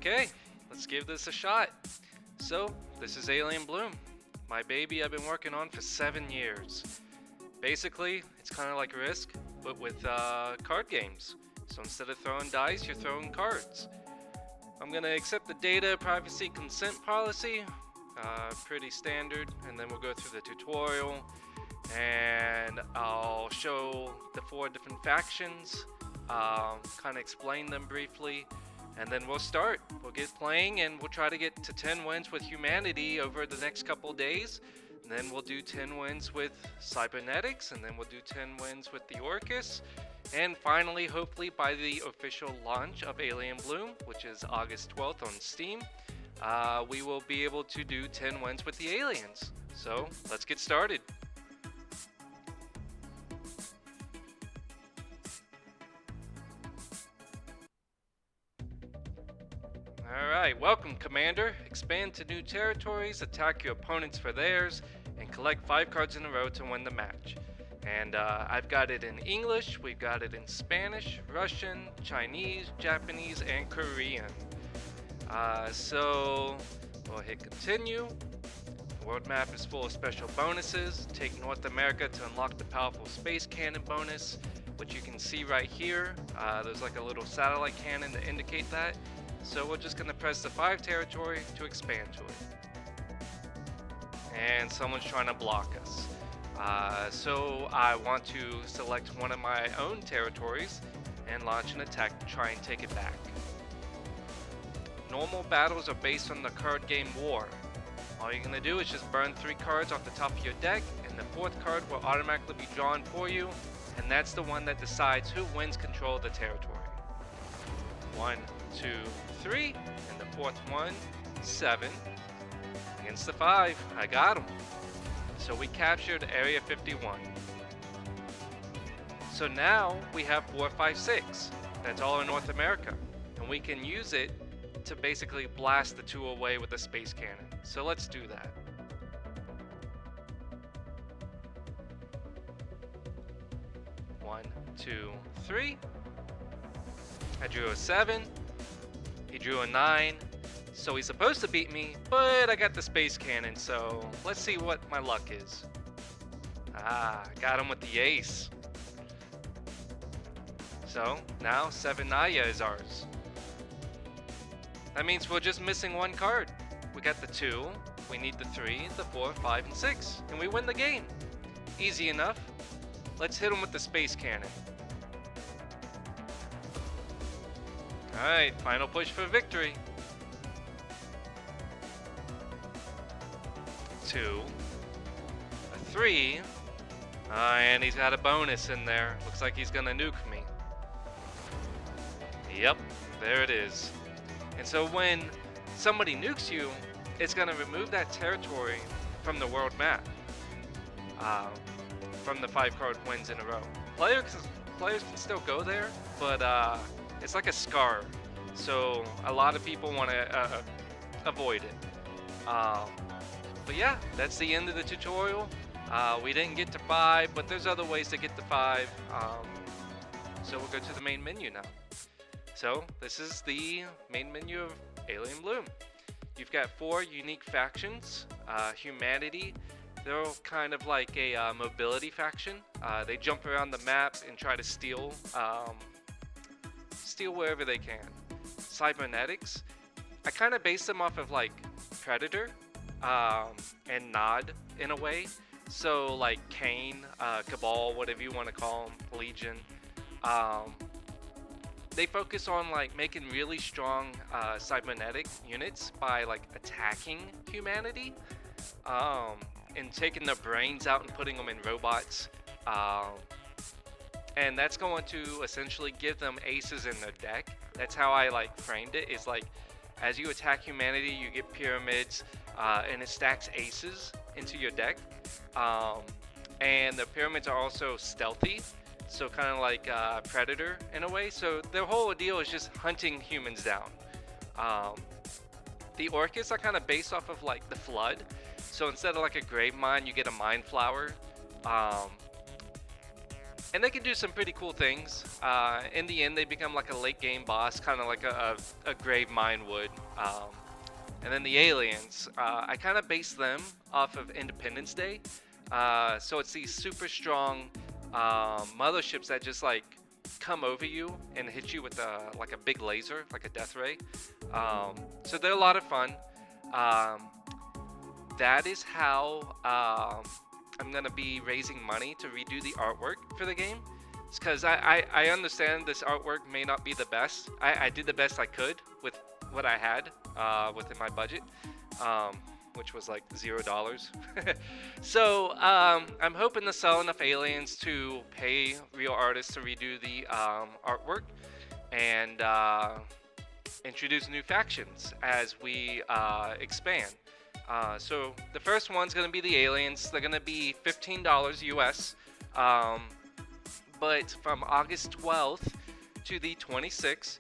Okay, let's give this a shot. So, this is Alien Bloom, my baby I've been working on for 7 years. Basically, it's kind of like Risk, but with card games. So instead of throwing dice, you're throwing cards. I'm going to accept the data privacy consent policy, pretty standard, and then we'll go through the tutorial, and I'll show the 4 different factions, kind of explain them briefly, and then we'll start. We'll get playing and we'll try to get to 10 wins with humanity over the next couple days. And then we'll do 10 wins with cybernetics, and then we'll do 10 wins with the Orcus. And finally, hopefully by the official launch of Alien Bloom, which is August 12th on Steam, we will be able to do 10 wins with the aliens. So let's get started. Alright, welcome Commander. Expand to new territories, attack your opponents for theirs, and collect 5 cards in a row to win the match. And I've got it in English, we've got it in Spanish, Russian, Chinese, Japanese, and Korean. So we'll hit continue. The world map is full of special bonuses. Take North America to unlock the powerful space cannon bonus, which you can see right here. There's like a little satellite cannon to indicate that. So we're just going to press the 5 territory to expand to it. And someone's trying to block us. So I want to select one of my own territories and launch an attack to try and take it back. Normal battles are based on the card game War. All you're going to do is just burn 3 cards off the top of your deck, and the 4th card will automatically be drawn for you, and that's the one that decides who wins control of the territory. 1, 2, 3, and the 4th one, 7. Against the 5, I got him. So we captured Area 51. So now we have 4, 5, 6. That's all in North America. And we can use it to basically blast the 2 away with the space cannon. So let's do that. One, 2, 3. I drew a 7. He drew a 9. So he's supposed to beat me, but I got the space cannon, so let's see what my luck is. Got him with the ace. So now 7 Naya is ours. That means we're just missing 1 card. We got the 2, we need the 3, the 4, 5, and 6, and we win the game. Easy enough. Let's hit him with the space cannon. Alright, final push for victory. 2, a 3, and he's got a bonus in there. Looks like he's gonna nuke me. Yep, there it is. And so when somebody nukes you, it's gonna remove that territory from the world map, from the 5 card wins in a row. Players can still go there, but it's like a scar, so a lot of people want to avoid it. But yeah, that's the end of the tutorial. We didn't get to 5, but there's other ways to get to 5. So we'll go to the main menu now. So this is the main menu of Alien Bloom. You've got 4 unique factions. Humanity, they're kind of like a mobility faction. They jump around the map and try to steal wherever they can. Cybernetics, I kind of base them off of like Predator and Nod in a way. So like Kane, Cabal, whatever you want to call them, Legion. They focus on like making really strong cybernetic units by like attacking humanity, and taking their brains out and putting them in robots. And that's going to essentially give them aces in their deck. That's how I like framed it, is like as you attack humanity, you get pyramids, and it stacks aces into your deck. And the pyramids are also stealthy, so kind of like Predator in a way. So their whole deal is just hunting humans down. The Orcus are kind of based off of like the Flood. So instead of like a grave mine, you get a mine flower. and they can do some pretty cool things. In the end, they become like a late game boss, kind of like a grave mine would. And then the aliens, I kind of base them off of Independence Day. So it's these super strong motherships that just like come over you and hit you with like a big laser, like a death ray. So they're a lot of fun. That is how I'm gonna be raising money to redo the artwork for the game. It's because I understand this artwork may not be the best. I did the best I could with what I had within my budget, which was like $0. So I'm hoping to sell enough aliens to pay real artists to redo the artwork and introduce new factions as we expand. So the first one's going to be the aliens. They're going to be $15 US. But from August 12th to the 26th,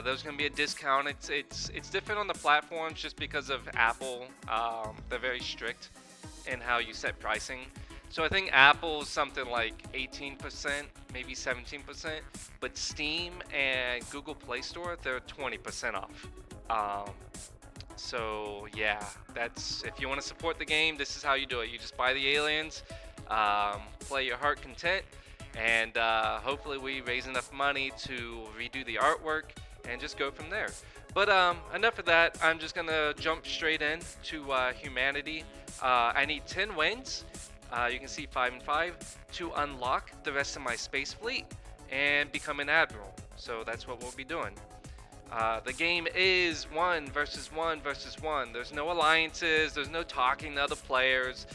there's going to be a discount. It's different on the platforms just because of Apple. They're very strict in how you set pricing. So I think Apple's something like 18%, maybe 17%. But Steam and Google Play Store, they're 20% off. So yeah, that's if you want to support the game, this is how you do it. You just buy the aliens, play your heart content, and hopefully we raise enough money to redo the artwork and just go from there. But enough of that. I'm just gonna jump straight in to humanity. I need 10 wins. You can see 5 and 5 to unlock the rest of my space fleet and become an admiral. So that's what we'll be doing. The game is 1 versus 1 versus 1. There's no alliances, there's no talking to other players.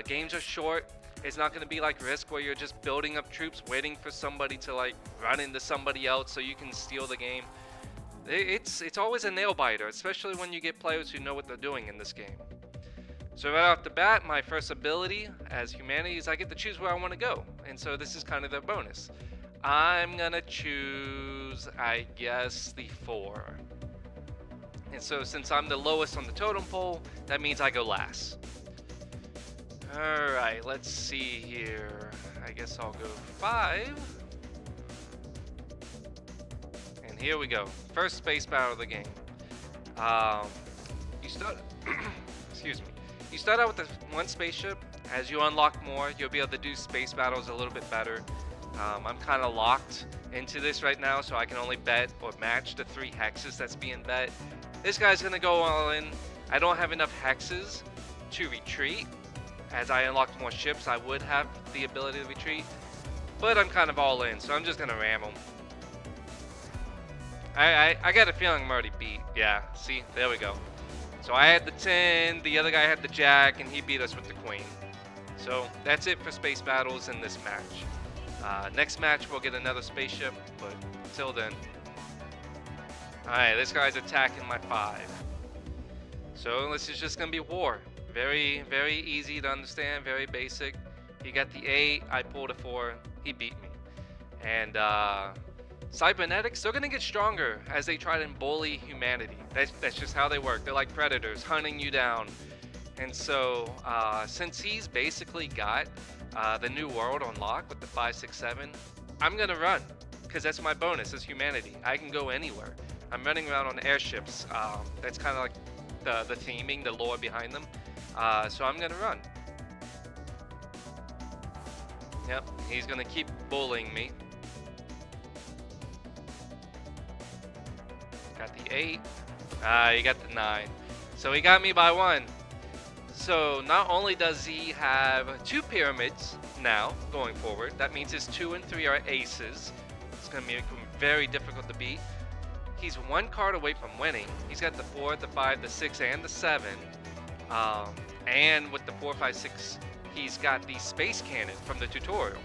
Games are short. It's not going to be like Risk where you're just building up troops waiting for somebody to like run into somebody else so you can steal the game. It's always a nail biter, especially when you get players who know what they're doing in this game. So right off the bat, my first ability as humanity is I get to choose where I want to go. And so this is kind of their bonus. I'm gonna choose, I guess, the 4. And so since I'm the lowest on the totem pole, that means I go last. Alright, let's see here. I guess I'll go 5. And here we go. First space battle of the game. You start excuse me. You start out with the 1 spaceship. As you unlock more, you'll be able to do space battles a little bit better. I'm kind of locked into this right now, so I can only bet or match the 3 hexes that's being bet. This guy's going to go all in. I don't have enough hexes to retreat. As I unlock more ships, I would have the ability to retreat. But I'm kind of all in, so I'm just going to ram him. I got a feeling I'm already beat. Yeah, see? There we go. So I had the 10, the other guy had the jack, and he beat us with the queen. So that's it for space battles in this match. Next match we'll get another spaceship, but until then. Alright, this guy's attacking my 5. So this is just gonna be war. Very, very easy to understand, very basic. He got the 8, I pulled a 4, he beat me. And cybernetics, they're gonna get stronger as they try to bully humanity. That's just how they work. They're like predators, hunting you down. And so, since he's basically got the new world on lock with the 5, 6, 7, I'm gonna run because that's my bonus as humanity. I can go anywhere. I'm running around on airships. That's kind of like the theming, the lore behind them. So I'm gonna run. Yep, he's gonna keep bullying me. Got the 8. He got the 9. So he got me by 1. So not only does he have 2 pyramids now going forward, that means his 2 and 3 are aces. It's going to make him very difficult to beat. He's 1 card away from winning. He's got the 4, the 5, the 6, and the 7. And with the 4, 5, 6, he's got the space cannon from the tutorial.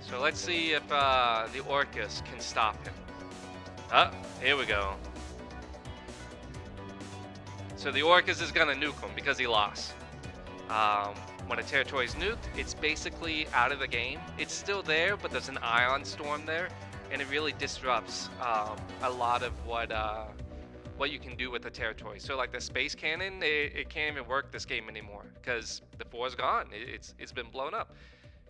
So let's see if the Orcus can stop him. Here we go. So the Orcus is gonna nuke him because he lost. When a territory is nuked, it's basically out of the game. It's still there, but there's an ion storm there, and it really disrupts a lot of what you can do with the territory. So like the space cannon, it can't even work this game anymore because the 4 is gone. It's been blown up.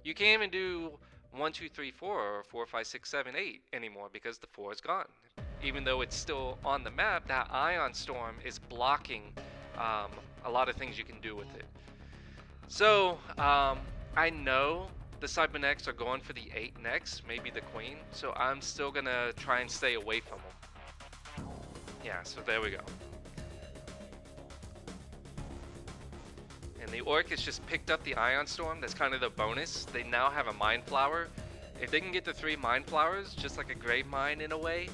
You can't even do 1, 2, 3, 4, or 4, 5, 6, 7, 8 anymore because the 4 is gone. Even though it's still on the map, that ion storm is blocking a lot of things you can do with it. So, I know the cybernetics are going for the 8 next, maybe the queen, so I'm still gonna try and stay away from them. Yeah, so there we go. And the Orcus just picked up the Ion Storm. That's kind of the bonus. They now have a Mind Flower. If they can get the 3 Mind Flowers, just like a Grave Mine in a way,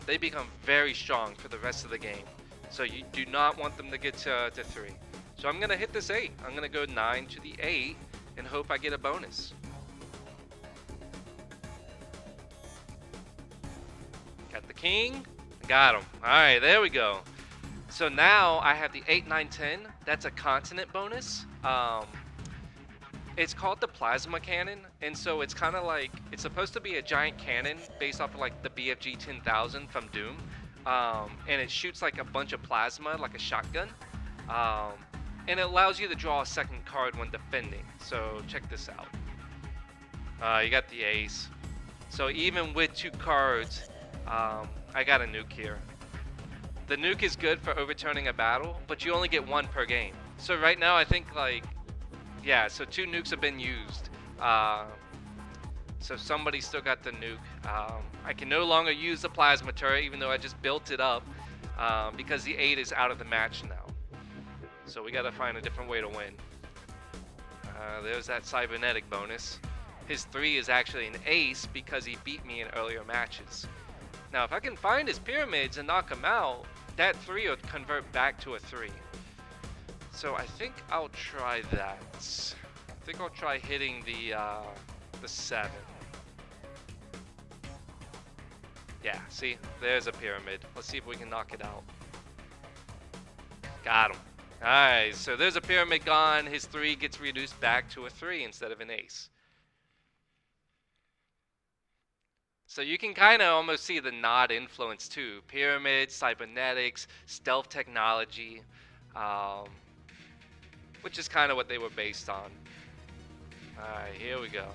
they become very strong for the rest of the game. So you do not want them to get to 3. So I'm going to hit this 8. I'm going to go 9 to the 8 and hope I get a bonus. Got the king. Got him. Alright, there we go. So now I have the 8, 9, 10. That's a continent bonus. It's called the plasma cannon, and so it's kind of like, it's supposed to be a giant cannon based off of like the BFG 10,000 from Doom, and it shoots like a bunch of plasma, like a shotgun, and it allows you to draw a second card when defending. So check this out. You got the ace. So even with 2 cards, I got a nuke here. The nuke is good for overturning a battle, but you only get 1 per game. So right now I think like, yeah, so 2 nukes have been used. So somebody still got the nuke. I can no longer use the plasma turret even though I just built it up because the 8 is out of the match now. So we gotta find a different way to win. There's that cybernetic bonus. His 3 is actually an ace because he beat me in earlier matches. Now if I can find his pyramids and knock him out, that 3 will convert back to a 3. So I think I'll try that. I think I'll try hitting the 7. Yeah, see, there's a pyramid. Let's see if we can knock it out. Got him. Alright, so there's a pyramid gone. His 3 gets reduced back to a 3 instead of an ace. So you can kind of almost see the nod influence too. Pyramids, cybernetics, stealth technology, which is kind of what they were based on. Alright, here we go.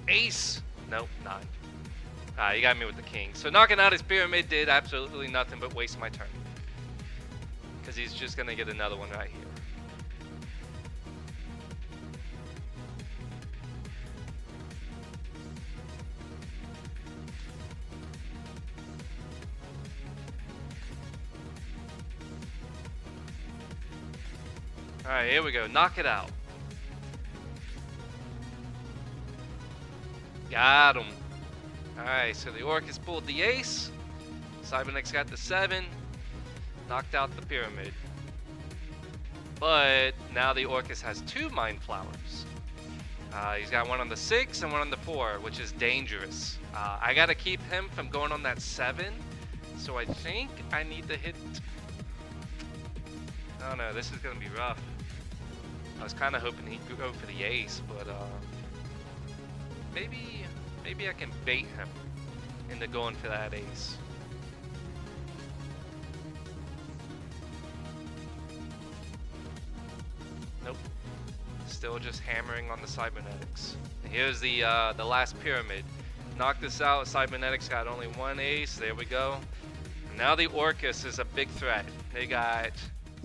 Ace! Nope, 9. You got me with the king. So knocking out his pyramid did absolutely nothing but waste my turn. Because he's just going to get another one right here. Alright, here we go. Knock it out. Got him. Alright, so the Orcus pulled the ace. Cybernetics got the 7. Knocked out the pyramid. But now the Orcus has 2 Mind Flowers. He's got one on the 6 and one on the 4, which is dangerous. I gotta keep him from going on that 7. So I think I need to hit... Oh no, this is gonna be rough. I was kind of hoping he'd go for the ace, but maybe I can bait him into going for that ace. Nope. Still just hammering on the cybernetics. Here's the last pyramid. Knock this out. Cybernetics got only 1 ace. There we go. And now the Orcus is a big threat. They got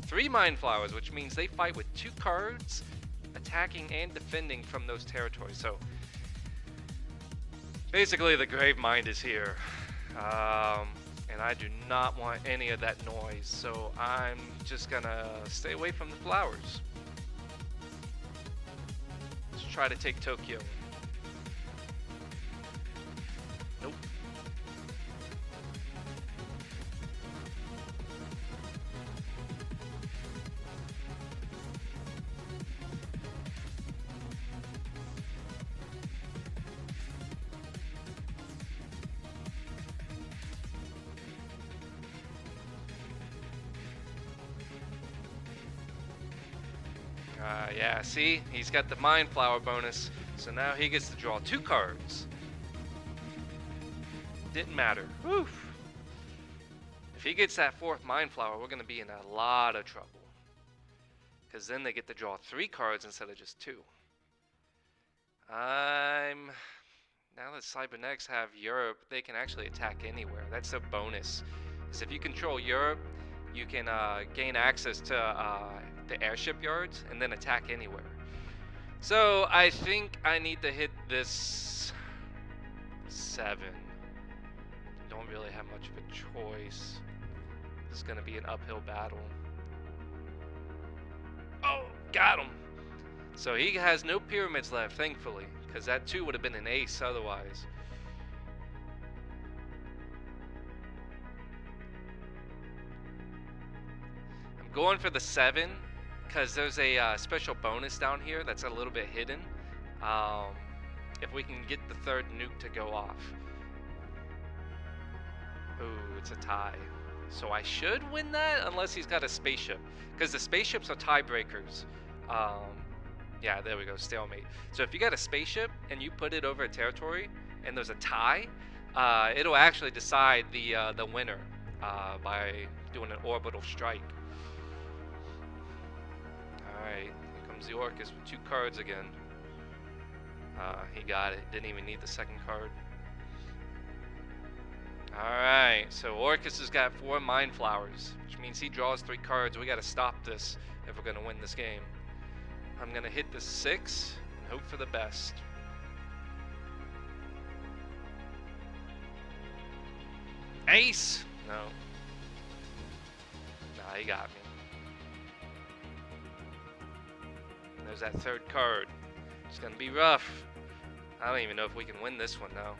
3 Mind Flowers, which means they fight with 2 cards, attacking and defending from those territories. So basically the Grave Mind is here. And I do not want any of that noise, so I'm just gonna stay away from the flowers. Let's try to take Tokyo. Nope. Yeah, see? He's got the Mind Flower bonus, so now he gets to draw 2 cards. Didn't matter. Woof. If he gets that 4th Mind Flower, we're going to be in a lot of trouble. Because then they get to draw 3 cards instead of just 2. I'm now that cybernetics have Europe, they can actually attack anywhere. That's a bonus. Is if you control Europe, you can gain access to the airship yards and then attack anywhere. So I think I need to hit this 7. Don't really have much of a choice. This is gonna be an uphill battle. Oh, got him. So he has no pyramids left, thankfully, because that 2 would have been an ace otherwise. I'm going for the 7 because there's a special bonus down here that's a little bit hidden. If we can get the 3rd nuke to go off. Ooh, it's a tie. So I should win that unless he's got a spaceship, because the spaceships are tiebreakers. Yeah, there we go, stalemate. So if you got a spaceship and you put it over a territory and there's a tie, it'll actually decide the winner by doing an orbital strike. Alright, here comes the Orcus with 2 cards again. He got it, didn't even need the 2nd card. Alright, so Orcus has got 4 Mind Flowers, which means he draws 3 cards. We gotta stop this if we're gonna win this game. I'm gonna hit the 6 and hope for the best. Ace! No. Nah, he got me. And there's that 3rd card. It's gonna be rough. I don't even know if we can win this one now.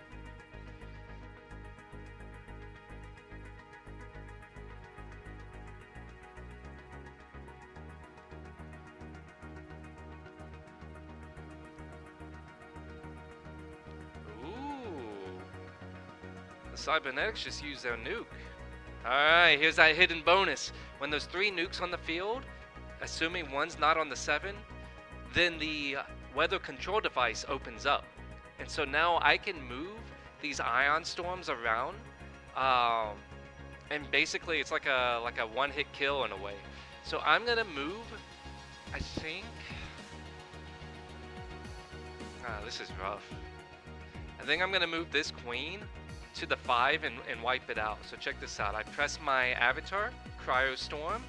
Cybernetics just used their nuke. Alright, here's that hidden bonus. When there's 3 nukes on the field, assuming one's not on the 7, then the weather control device opens up. And so now I can move these ion storms around. And basically it's like a one-hit kill in a way. So I'm gonna move, I think... this is rough. I think I'm gonna move this queen to the 5 and wipe it out. So check this out. I press my avatar, Cryo Storm.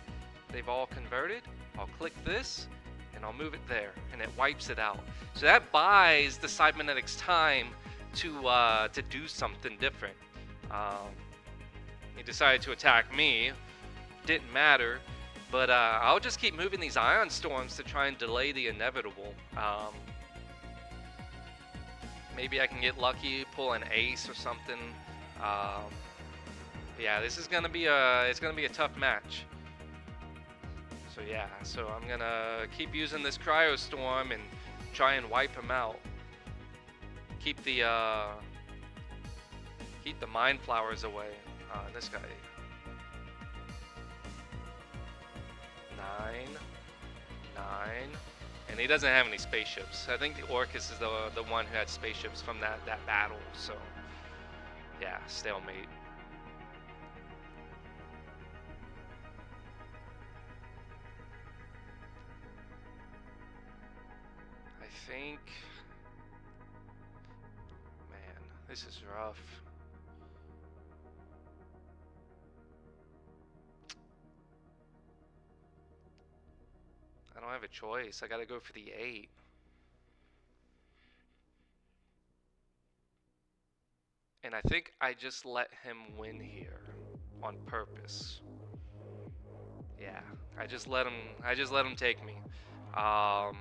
They've all converted. I'll click this and I'll move it there and it wipes it out. So that buys the cybernetics time to do something different. He decided to attack me. Didn't matter. But I'll just keep moving these ion storms to try and delay the inevitable. Maybe I can get lucky, pull an ace or something. Yeah, this is gonna be a tough match. So yeah, so I'm gonna keep using this Cryo Storm and try and wipe him out. Keep the Mind Flowers away. This guy. 9. And he doesn't have any spaceships. I think the Orcus is the one who had spaceships from that battle. So, yeah, stalemate. I think... Man, this is rough. I don't have a choice. I gotta go for the 8. And I think I just let him win here on purpose. Yeah, I just let him take me. Yeah.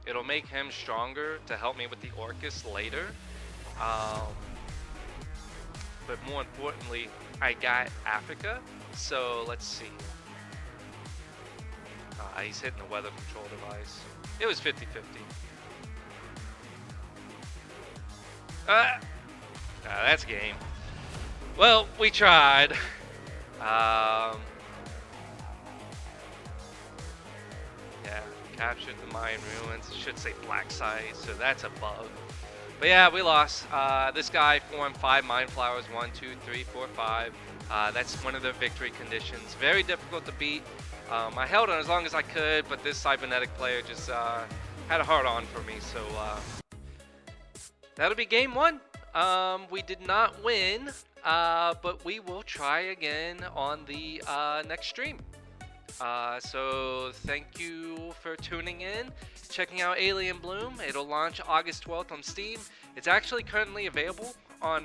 It'll make him stronger to help me with the Orcus later. But more importantly, I got Africa, so let's see. He's hitting the weather control device. It was 50-50. That's game. Well, we tried. Yeah, captured the Mayan ruins. It should say black site, so that's a bug. But yeah, we lost. This guy formed 5 Mind Flowers. 1, 2, 3, 4, 5. That's one of their victory conditions. Very difficult to beat. I held on as long as I could, but this cybernetic player just had a hard on for me, so that'll be game one. We did not win, but we will try again on the next stream. So thank you for tuning in, checking out Alien Bloom. It'll launch August 12th on Steam. It's actually currently available on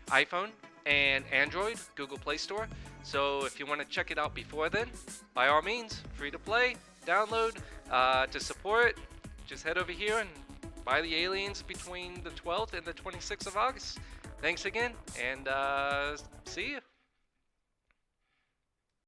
iPhone and Android, Google Play Store. So if you want to check it out before then, by all means, free to play, download. To support, just head over here and buy the Aliens between the 12th and the 26th of August. Thanks again, and see you.